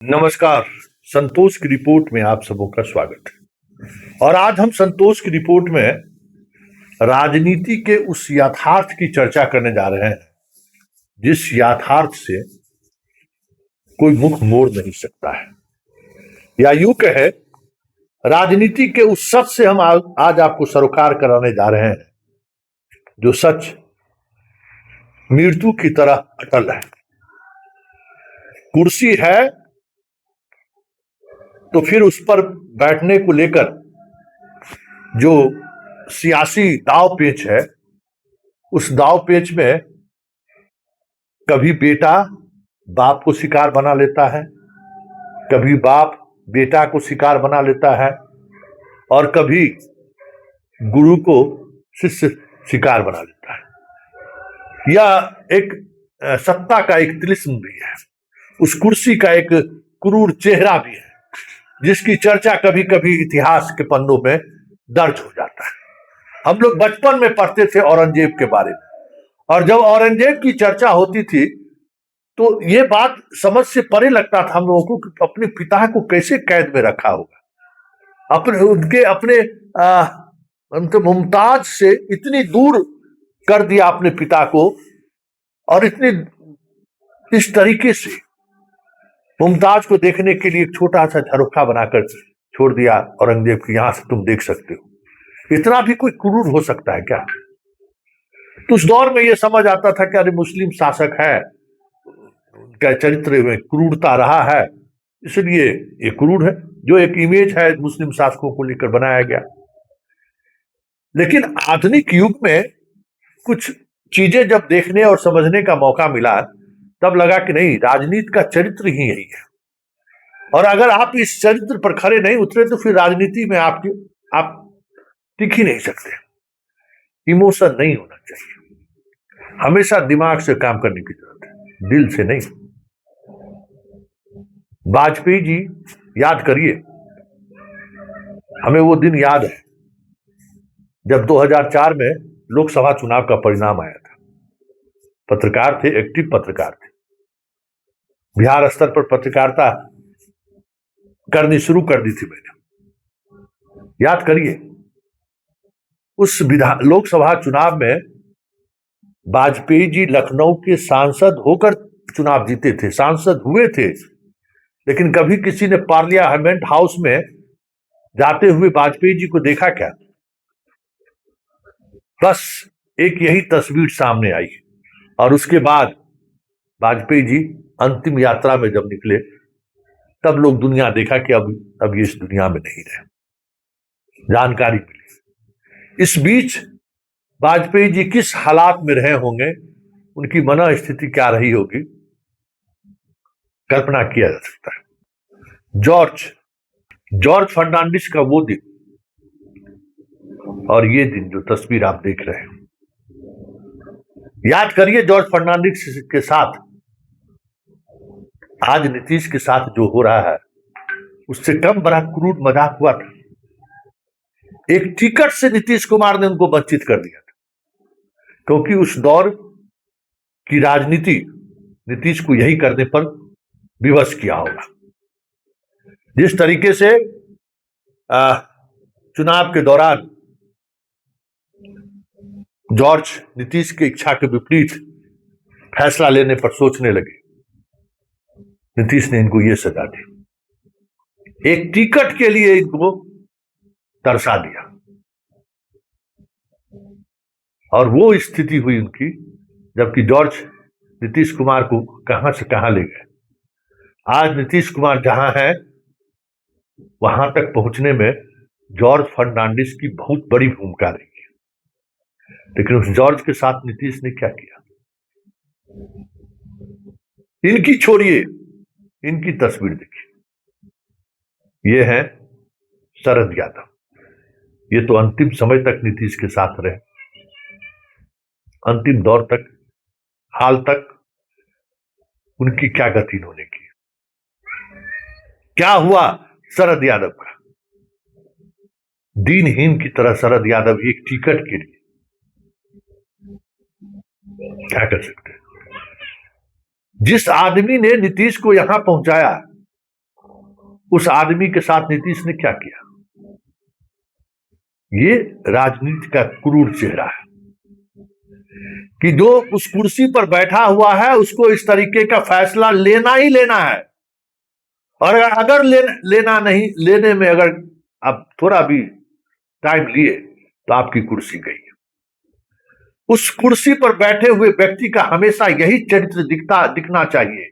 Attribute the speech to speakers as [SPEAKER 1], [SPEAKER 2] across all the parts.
[SPEAKER 1] नमस्कार। संतोष की रिपोर्ट में आप सबों का स्वागत है। और आज हम संतोष की रिपोर्ट में राजनीति के उस यथार्थ की चर्चा करने जा रहे हैं जिस यथार्थ से कोई मुख मोड़ नहीं सकता है, या यूं कहे राजनीति के उस सच से हम आज आपको सरोकार कराने जा रहे हैं जो सच मृत्यु की तरह अटल है। कुर्सी है तो फिर उस पर बैठने को लेकर जो सियासी दाव पेच है, उस दाव पेच में कभी बेटा बाप को शिकार बना लेता है, कभी बाप बेटा को शिकार बना लेता है, और कभी गुरु को शिष्य शिकार बना लेता है। यह एक सत्ता का एक तिलिस्म भी है, उस कुर्सी का एक क्रूर चेहरा भी है जिसकी चर्चा कभी कभी इतिहास के पन्नों में दर्ज हो जाता है। हम लोग बचपन में पढ़ते थे औरंगजेब के बारे में, और जब औरंगजेब की चर्चा होती थी तो ये बात समझ से परे लगता था हम लोगों को कि अपने पिता को कैसे कैद में रखा होगा, अपने मुमताज से इतनी दूर कर दिया अपने पिता को, और इस तरीके से मुमताज को देखने के लिए एक छोटा सा झरोखा बनाकर छोड़ दिया औरंगजेब की, यहां से तुम देख सकते हो। इतना भी कोई क्रूर हो सकता है क्या? तो उस दौर में यह समझ आता था कि अरे मुस्लिम शासक है, उनका चरित्र में क्रूरता रहा है, इसलिए ये क्रूर है, जो एक इमेज है मुस्लिम शासकों को लेकर बनाया गया। लेकिन आधुनिक युग में कुछ चीजें जब देखने और समझने का मौका मिला तब लगा कि नहीं, राजनीति का चरित्र ही यही है, और अगर आप इस चरित्र पर खरे नहीं उतरे तो फिर राजनीति में आप टिक ही नहीं सकते। इमोशन नहीं होना चाहिए, हमेशा दिमाग से काम करने की जरूरत है, दिल से नहीं। वाजपेयी जी, याद करिए, हमें वो दिन याद है जब 2004 में लोकसभा चुनाव का परिणाम आया था। पत्रकार थे, एक्टिव पत्रकार थे, बिहार स्तर पर पत्रकारिता करनी शुरू कर दी थी मैंने। याद करिए, उस लोकसभा चुनाव में वाजपेयी जी लखनऊ के सांसद होकर चुनाव जीते थे, सांसद हुए थे, लेकिन कभी किसी ने पार्लियामेंट हाउस में जाते हुए वाजपेयी जी को देखा क्या? बस एक यही तस्वीर सामने आई, और उसके बाद वाजपेयी जी अंतिम यात्रा में जब निकले तब लोग दुनिया देखा कि अब ये इस दुनिया में नहीं रहे, जानकारी मिली। इस बीच वाजपेयी जी किस हालात में रहे होंगे, उनकी मन स्थिति क्या रही होगी, कल्पना किया जा सकता है। जॉर्ज फर्नांडिस का वो दिन और ये दिन, जो तस्वीर आप देख रहे हैं, याद करिए जॉर्ज फर्नांडिस के साथ आज नीतीश के साथ जो हो रहा है उससे कम बड़ा क्रूर मजाक हुआ था। एक टिकट से नीतीश कुमार ने उनको वंचित कर दिया था, क्योंकि उस दौर की राजनीति नीतीश को यही करने पर विवश किया होगा। जिस तरीके से चुनाव के दौरान जॉर्ज नीतीश की इच्छा के विपरीत फैसला लेने पर सोचने लगे, नीतीश ने इनको यह सजा दी, एक टिकट के लिए इनको तरसा दिया, और वो स्थिति हुई उनकी जबकि जॉर्ज नीतीश कुमार को कहां से कहां ले गए। आज नीतीश कुमार जहां है वहां तक पहुंचने में जॉर्ज फर्नांडिस की बहुत बड़ी भूमिका रही है। लेकिन उस जॉर्ज के साथ नीतीश ने क्या किया, इनकी छोड़िए, इनकी तस्वीर देखिए, ये है शरद यादव। ये तो अंतिम समय तक नीतीश के साथ रहे, अंतिम दौर तक, हाल तक। उनकी क्या गति होने की, क्या हुआ शरद यादव का? दीनहीन की तरह शरद यादव एक टिकट के लिए क्या कर सकते हैं? जिस आदमी ने नीतीश को यहां पहुंचाया, उस आदमी के साथ नीतीश ने क्या किया? ये राजनीति का क्रूर चेहरा है कि जो उस कुर्सी पर बैठा हुआ है उसको इस तरीके का फैसला लेना ही लेना है, और अगर लेना नहीं, लेने में अगर आप थोड़ा भी टाइम लिए तो आपकी कुर्सी गई। उस कुर्सी पर बैठे हुए व्यक्ति का हमेशा यही चरित्र दिखना चाहिए।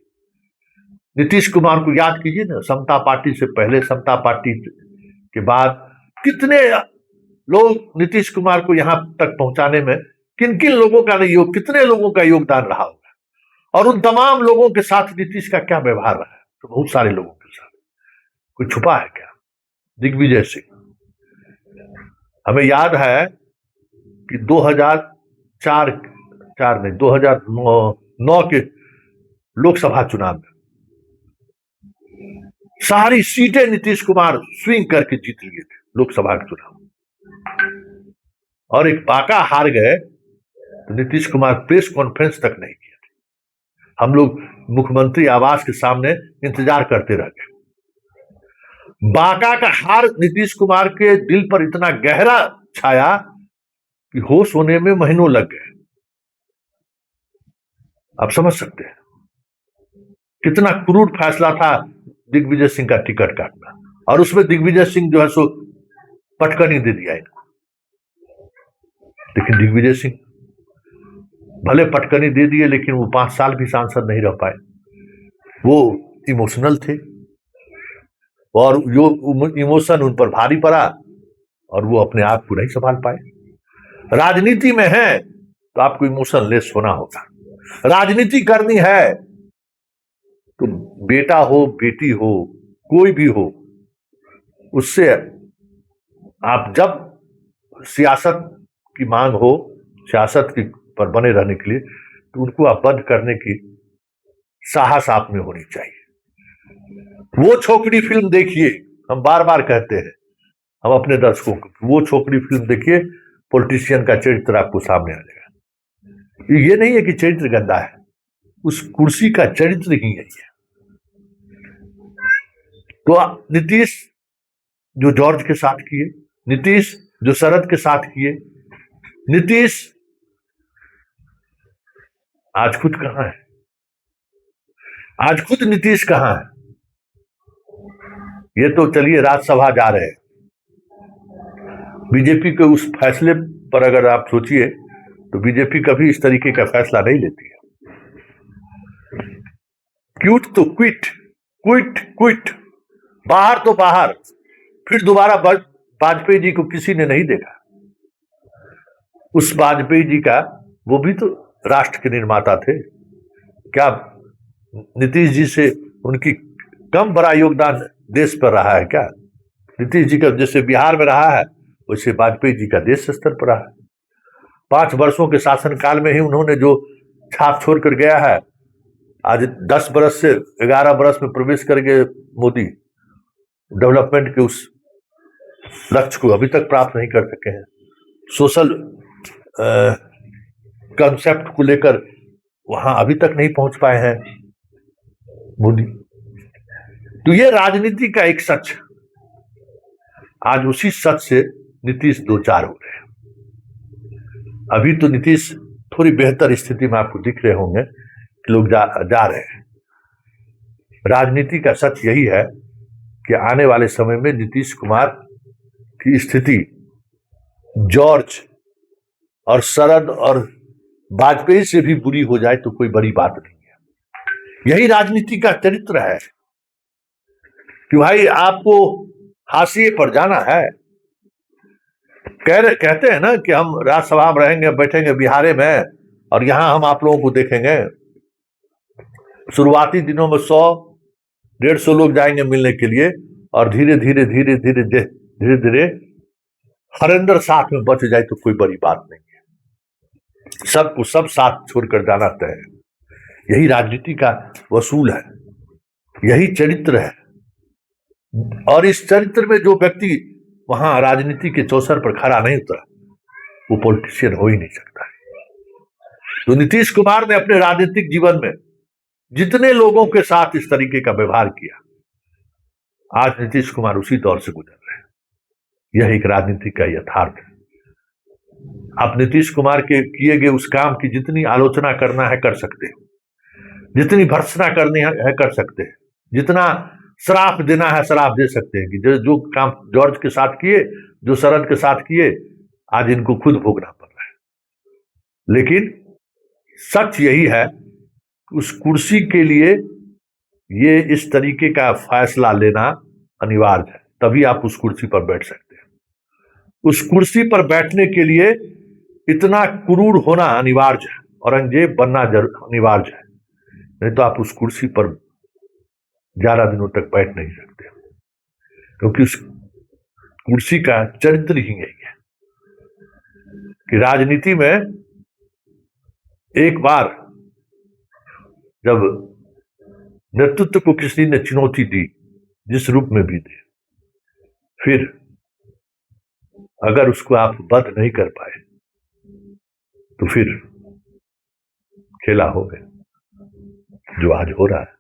[SPEAKER 1] नीतीश कुमार को याद कीजिए ना, समता पार्टी से पहले, समता पार्टी के बाद कितने लोग नीतीश कुमार को यहां तक पहुंचाने में किन किन लोगों का नहीं, कितने लोगों का योगदान रहा होगा, और उन तमाम लोगों के साथ नीतीश का क्या व्यवहार रहा है? तो बहुत सारे लोगों के साथ कोई छुपा है क्या? दिग्विजय सिंह, हमें याद है कि 2009 के लोकसभा चुनाव में सारी सीटें नीतीश कुमार स्विंग करके जीत लिए थे लोकसभा के चुनाव, और एक बाका हार गए तो नीतीश कुमार प्रेस कॉन्फ्रेंस तक नहीं किए थे। हम लोग मुख्यमंत्री आवास के सामने इंतजार करते रह गए। बाका का हार नीतीश कुमार के दिल पर इतना गहरा छाया कि होश होने में महीनों लग गए। आप समझ सकते हैं कितना क्रूर फैसला था दिग्विजय सिंह का टिकट काटना, और उसमें दिग्विजय सिंह जो है सो पटकनी दे दिया इनको। लेकिन दिग्विजय सिंह भले पटकनी दे दिए, लेकिन वो 5 साल भी सांसद नहीं रह पाए। वो इमोशनल थे और जो इमोशन उन पर भारी पड़ा और वो अपने आप को नहीं संभाल पाए। राजनीति में है तो आपको इमोशन लेस होना होगा। राजनीति करनी है तो बेटा हो, बेटी हो, कोई भी हो, उससे आप जब सियासत की मांग हो, सियासत की पर बने रहने के लिए, तो उनको आप बंद करने की साहस आप में होनी चाहिए। वो छोकरी फिल्म देखिए, हम बार बार कहते हैं हम अपने दर्शकों को, वो छोकरी फिल्म देखिए, पॉलिटिशियन का चरित्र आपको सामने आ जाएगा। ये नहीं है कि चरित्र गंदा है, उस कुर्सी का चरित्र ही यही है। तो नीतीश जो जॉर्ज के साथ किए, नीतीश जो शरद के साथ किए, नीतीश आज खुद कहां है? आज खुद नीतीश कहां है? ये तो चलिए राज्यसभा जा रहे हैं। बीजेपी के उस फैसले पर अगर आप सोचिए तो बीजेपी कभी इस तरीके का फैसला नहीं लेती है। क्यूट तो क्विट, क्विट क्विट, बाहर तो बाहर। फिर दोबारा वाजपेयी जी को किसी ने नहीं देखा। उस वाजपेयी जी का, वो भी तो राष्ट्र के निर्माता थे। क्या नीतीश जी से उनकी कम बड़ा योगदान देश पर रहा है क्या? नीतीश जी का जैसे बिहार में रहा है, वैसे वाजपेयी जी का देश स्तर पर रहा है। 5 वर्षों के शासनकाल में ही उन्होंने जो छाप छोड़कर गया है, आज 10 बरस से 11 बरस में प्रवेश करके मोदी डेवलपमेंट के उस लक्ष्य को अभी तक प्राप्त नहीं कर सके हैं। सोशल कंसेप्ट को लेकर वहां अभी तक नहीं पहुंच पाए हैं मोदी। तो ये राजनीति का एक सच, आज उसी सच से नीतीश 2-4 हो रहे हैं। अभी तो नीतीश थोड़ी बेहतर स्थिति में आपको दिख रहे होंगे कि लोग जा रहे हैं। राजनीति का सच यही है कि आने वाले समय में नीतीश कुमार की स्थिति जॉर्ज और शरद और वाजपेयी से भी बुरी हो जाए तो कोई बड़ी बात नहीं है। यही राजनीति का चरित्र है कि भाई आपको हाशिए पर जाना है। कहते हैं ना कि हम राज्यसभा में रहेंगे, बैठेंगे बिहार में, और यहां हम आप लोगों को देखेंगे। शुरुआती दिनों में 100-150 लोग जाएंगे मिलने के लिए, और धीरे धीरे धीरे धीरे धीरे धीरे हरेंद्र साथ में बच जाए तो कोई बड़ी बात नहीं है। सबको सब साथ छोड़कर जाना तय है। यही राजनीति का वसूल है, यही चरित्र है। और इस चरित्र में जो व्यक्ति वहां राजनीति के चौसर पर खड़ा नहीं उतरा, वो पॉलिटिशियन हो ही नहीं सकता है। तो नीतीश कुमार ने अपने राजनीतिक जीवन में जितने लोगों के साथ इस तरीके का व्यवहार किया, आज नीतीश कुमार उसी दौर से गुजर रहे हैं। यह एक राजनीति का यथार्थ है। आप नीतीश कुमार के किए गए उस काम की जितनी आलोचना करना है कर सकते हो, जितनी भर्त्सना करनी है कर सकते हैं, जितना श्राप देना है श्राप दे सकते हैं कि जो काम जॉर्ज के साथ किए, जो शरद के साथ किए, आज इनको खुद भोगना पड़ रहा है। लेकिन सच यही है कि उस कुर्सी के लिए ये इस तरीके का फैसला लेना अनिवार्य है, तभी आप उस कुर्सी पर बैठ सकते हैं। उस कुर्सी पर बैठने के लिए इतना क्रूर होना अनिवार्य है, औरंगजेब बनना अनिवार्य है, नहीं तो आप उस कुर्सी पर ज्यादा दिनों तक बैठ नहीं सकते, क्योंकि उस कुर्सी का चरित्र ही यही है कि राजनीति में एक बार जब नेतृत्व को किसी ने चुनौती दी, जिस रूप में भी दी, फिर अगर उसको आप बंद नहीं कर पाए तो फिर खेला हो गया, जो आज हो रहा है।